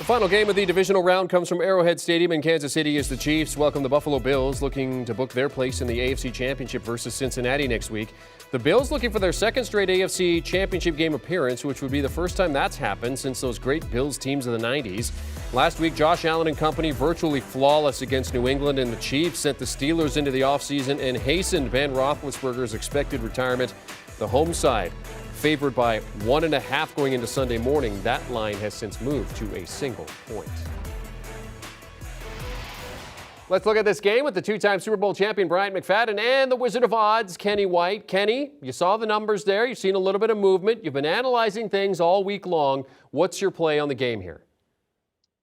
Final game of the divisional round comes from Arrowhead Stadium in Kansas City as the Chiefs welcome the Buffalo Bills, looking to book their place in the AFC Championship versus Cincinnati next week. The Bills looking for their second straight AFC Championship game appearance, which would be the first time that's happened since those great Bills teams of the 90s. Last week, Josh Allen and company virtually flawless against New England, and the Chiefs sent the Steelers into the offseason and hastened Ben Roethlisberger's expected retirement. The home side favored by 1.5 going into Sunday morning. That line has since moved to a single point. Let's look at this game with the two-time Super Bowl champion Bryant McFadden and the Wizard of Odds, Kenny White. Kenny, you saw the numbers there. You've seen a little bit of movement. You've been analyzing things all week long. What's your play on the game here?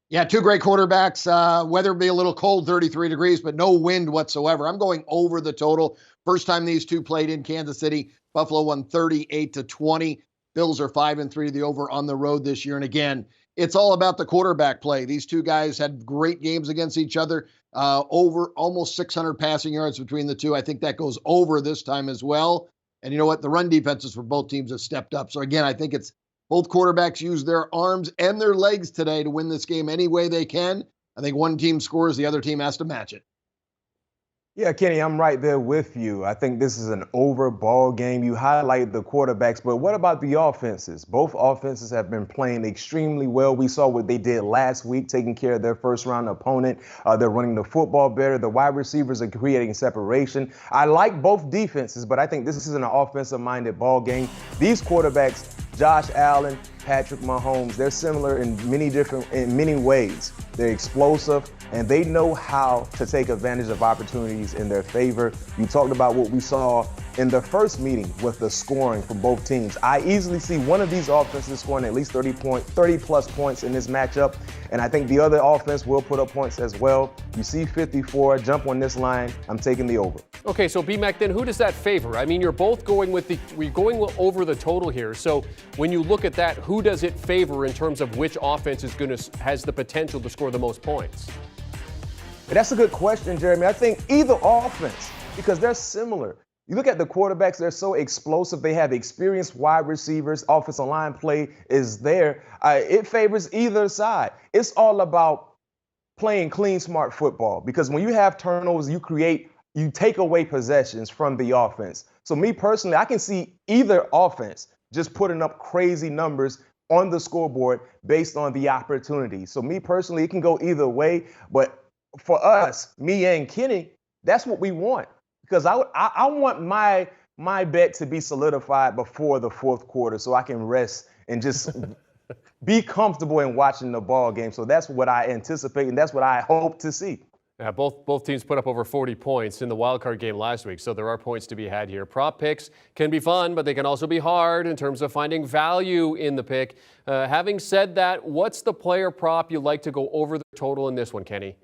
Yeah, two great quarterbacks. Weather be a little cold, 33 degrees, but no wind whatsoever. I'm going over the total. First time these two played in Kansas City, Buffalo won 38-20. Bills are 5-3 the over on the road this year. And again, it's all about the quarterback play. These two guys had great games against each other. Over almost 600 passing yards between the two. I think that goes over this time as well. And you know what? The run defenses for both teams have stepped up. So again, I think it's both quarterbacks use their arms and their legs today to win this game any way they can. I think one team scores, the other team has to match it. Yeah, Kenny, I'm right there with you. I think this is an over ball game. You highlight the quarterbacks, but what about the offenses? Both offenses have been playing extremely well. We saw what they did last week, taking care of their first-round opponent. They're running the football better. The wide receivers are creating separation. I like both defenses, but I think this is an offensive-minded ball game. These quarterbacks, Josh Allen, Patrick Mahomes, they're similar in many ways. They're explosive, and they know how to take advantage of opportunities in their favor. You talked about what we saw in the first meeting with the scoring from both teams. I easily see one of these offenses scoring at least 30-plus points in this matchup, and I think the other offense will put up points as well. You see 54, jump on this line. I'm taking the over. Okay, so B-Mac, then who does that favor? I mean, you're both going we're going over the total here. So when you look at that, who does it favor in terms of which offense has the potential to score the most points? That's a good question, Jeremy. I think either offense, because they're similar. You look at the quarterbacks, they're so explosive. They have experienced wide receivers. Offensive line play is there. It favors either side. It's all about playing clean, smart football, because when you have turnovers, you take away possessions from the offense. So me personally, I can see either offense just putting up crazy numbers on the scoreboard based on the opportunity. So me personally, it can go either way. But for us, me and Kenny, that's what we want, because I want my bet to be solidified before the fourth quarter so I can rest and just be comfortable in watching the ball game. So that's what I anticipate, and that's what I hope to see. Yeah, both teams put up over 40 points in the wildcard game last week, so there are points to be had here. Prop picks can be fun, but they can also be hard in terms of finding value in the pick. Having said that, what's the player prop you like to go over the total in this one, Kenny?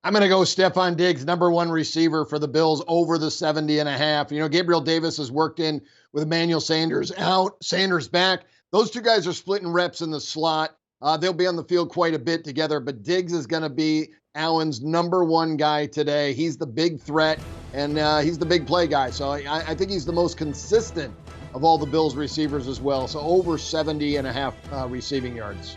I'm going to go Stephon Diggs, number one receiver for the Bills, over the 70.5. You know, Gabriel Davis has worked in with Emmanuel Sanders out, Sanders back. Those two guys are splitting reps in the slot. They'll be on the field quite a bit together, but Diggs is going to be Allen's number one guy today. He's the big threat, and he's the big play guy. So I think he's the most consistent of all the Bills receivers as well. So over 70.5 receiving yards.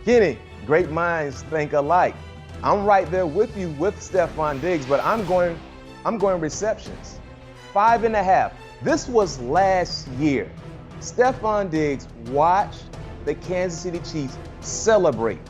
Kenny, great minds think alike. I'm right there with you with Stephon Diggs, but I'm going receptions. 5.5. This was last year. Stephon Diggs watched the Kansas City Chiefs celebrate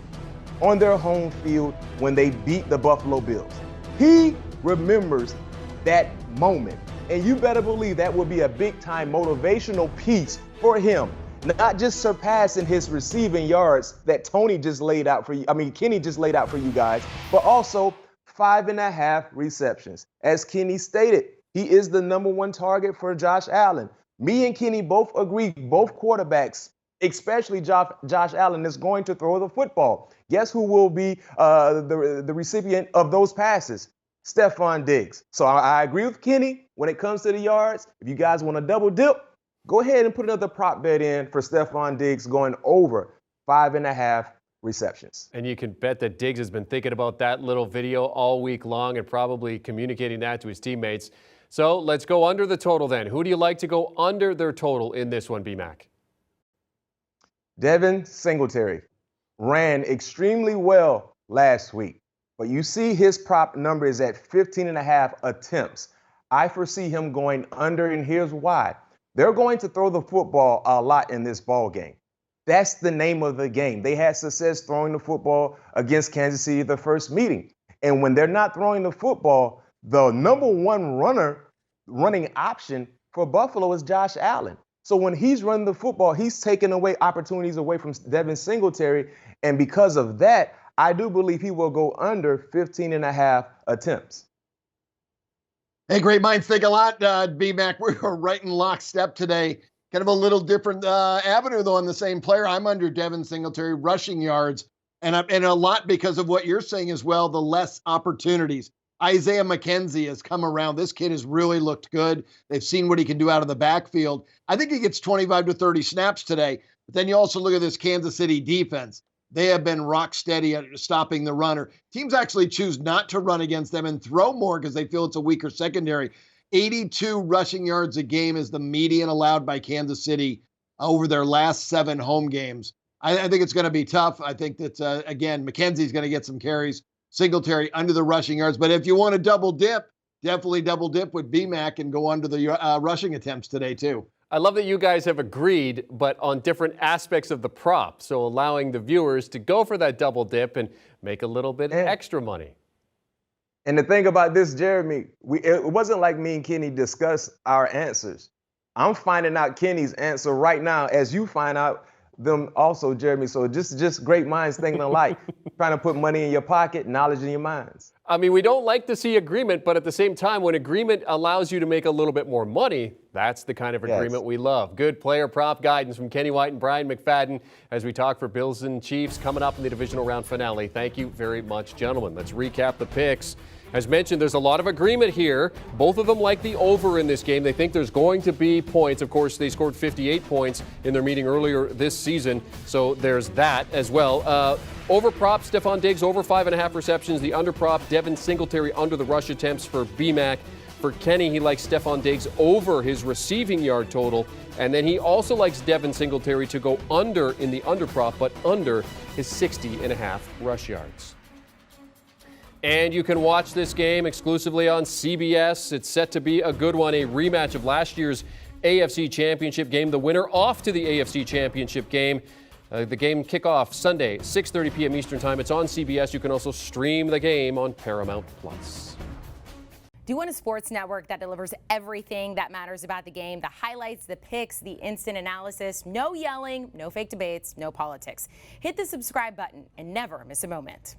on their home field when they beat the Buffalo Bills. He remembers that moment, and you better believe that will be a big-time motivational piece for him. Not just surpassing his receiving yards that Kenny just laid out for you guys, but also 5.5 receptions. As Kenny stated, he is the number one target for Josh Allen. Me and Kenny both agree, both quarterbacks, especially Josh Allen, is going to throw the football. Guess who will be the recipient of those passes? Stephon Diggs. So I agree with Kenny when it comes to the yards. If you guys want to double dip, go ahead and put another prop bet in for Stephon Diggs going over 5.5 receptions. And you can bet that Diggs has been thinking about that little video all week long and probably communicating that to his teammates. So let's go under the total then. Who do you like to go under their total in this one, B-Mac? Devin Singletary. ran extremely well last week. But you see his prop number is at 15.5 attempts. I foresee him going under, and here's why. They're going to throw the football a lot in this ball game. That's the name of the game. They had success throwing the football against Kansas City the first meeting. And when they're not throwing the football, the number one running option for Buffalo is Josh Allen. So when he's running the football, he's taking away opportunities away from Devin Singletary. And because of that, I do believe he will go under 15.5 attempts. Hey, great minds think a lot, B-Mac. We were right in lockstep today. Kind of a little different avenue, though, on the same player. I'm under Devin Singletary rushing yards, and a lot because of what you're saying as well, the less opportunities. Isaiah McKenzie has come around. This kid has really looked good. They've seen what he can do out of the backfield. I think he gets 25 to 30 snaps today. But then you also look at this Kansas City defense. They have been rock steady at stopping the runner. Teams actually choose not to run against them and throw more because they feel it's a weaker secondary. 82 rushing yards a game is the median allowed by Kansas City over their last 7 home games. I think it's going to be tough. I think that, again, McKenzie's going to get some carries. Singletary under the rushing yards. But if you want to double dip, definitely double dip with BMAC and go under the rushing attempts today, too. I love that you guys have agreed, but on different aspects of the prop, so allowing the viewers to go for that double dip and make a little bit extra money. And the thing about this, Jeremy, it wasn't like me and Kenny discussed our answers. I'm finding out Kenny's answer right now as you find out them also, Jeremy. So just great minds thinking alike, trying to put money in your pocket, knowledge in your minds. I mean, we don't like to see agreement, but at the same time, when agreement allows you to make a little bit more money, that's the kind of agreement we love. Good player prop guidance from Kenny White and Bryant McFadden as we talk for Bills and Chiefs coming up in the divisional round finale. Thank you very much, gentlemen. Let's recap the picks. As mentioned, there's a lot of agreement here. Both of them like the over in this game. They think there's going to be points. Of course, they scored 58 points in their meeting earlier this season, so there's that as well. Over prop, Stephon Diggs over 5.5 receptions. The under prop, Devin Singletary under the rush attempts for BMAC. For Kenny, he likes Stephon Diggs over his receiving yard total. And then he also likes Devin Singletary to go under in the under prop, but under his 60.5 rush yards. And you can watch this game exclusively on CBS. It's set to be a good one, a rematch of last year's AFC Championship game. The winner off to the AFC Championship game. The game kickoff Sunday, 6:30 p.m. Eastern Time. It's on CBS. You can also stream the game on Paramount+. Do you want a sports network that delivers everything that matters about the game? The highlights, the picks, the instant analysis, no yelling, no fake debates, no politics. Hit the subscribe button and never miss a moment.